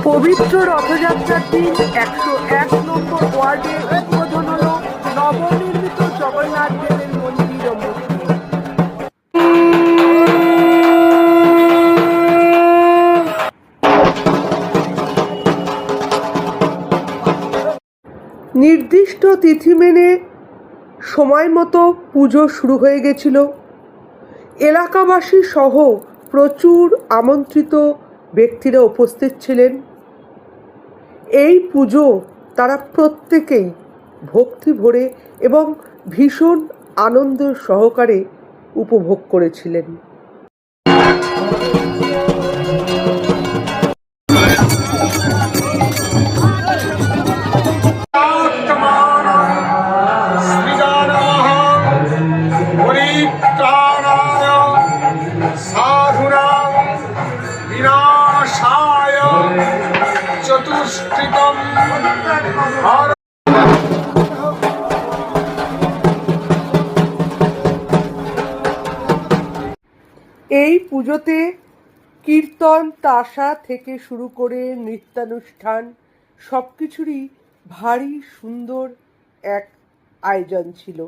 পবিত্র রথযাত্রার দিন 101 নম্বর ওয়ার্ডে উদ্বোধন হল নবনির্মিত জগন্নাথ দেবের মন্দির ও মূর্তি। নির্দিষ্ট তিথি মেনে সময় মতো পুজো শুরু হয়ে গেছিল। এলাকাবাসী সহ প্রচুর আমন্ত্রিত ব্যক্তিরা উপস্থিত ছিলেন। এই পুজো তারা প্রত্যেকেই ভক্তি ভরে এবং ভীষণ আনন্দ সহকারে উপভোগ করেছিলেন। এই পুজোতে কীর্তন, তাসা থেকে শুরু করে নৃত্যানুষ্ঠান সবকিছুরই ভারী সুন্দর এক আয়োজন ছিল।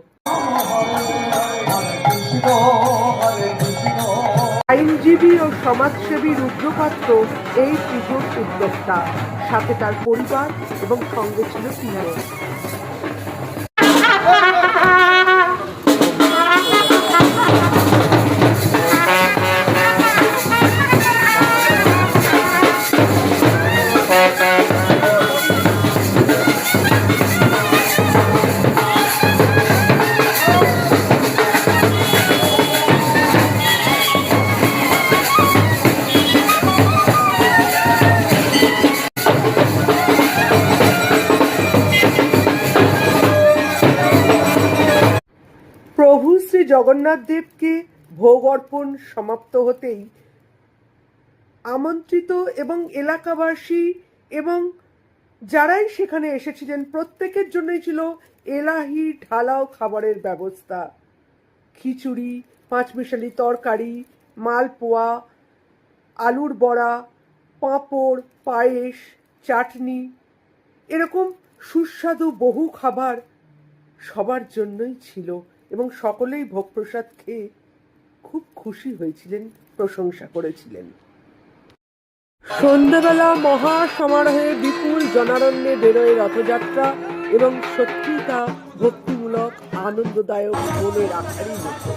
আইনজীবী ও সমাজসেবী রুদ্রপাত্র এই পুজোর উদ্যোক্তা, সাথে তার পরিবার এবং সঙ্গে ছিল তিনজন। প্রভু শ্রী জগন্নাথ দেবকে ভোগ অর্পণ সমাপ্ত হতেই আমন্ত্রিত এবং এলাকাবাসী এবং যারাই সেখানে এসেছিলেন প্রত্যেকের জন্যই ছিল এলাহি ঢালাও খাবারের ব্যবস্থা। খিচুড়ি, পাঁচমিশালি তরকারি, মালপোয়া, আলুর বড়া, পাঁপড়, পায়েস, চাটনি, এরকম সুস্বাদু বহু খাবার সবার জন্যই ছিল এবং সকলেই ভোগ প্রসাদ খেয়ে খুব খুশি হয়েছিলেন, প্রশংসা করেছিলেন। সন্ধ্যাবেলা মহা সমারোহে বিপুল জনারণ্যে বেরোয় রথযাত্রা এবং সত্যি তা ভক্তিমূলক, আনন্দদায়ক, মনে রাখারই মতো।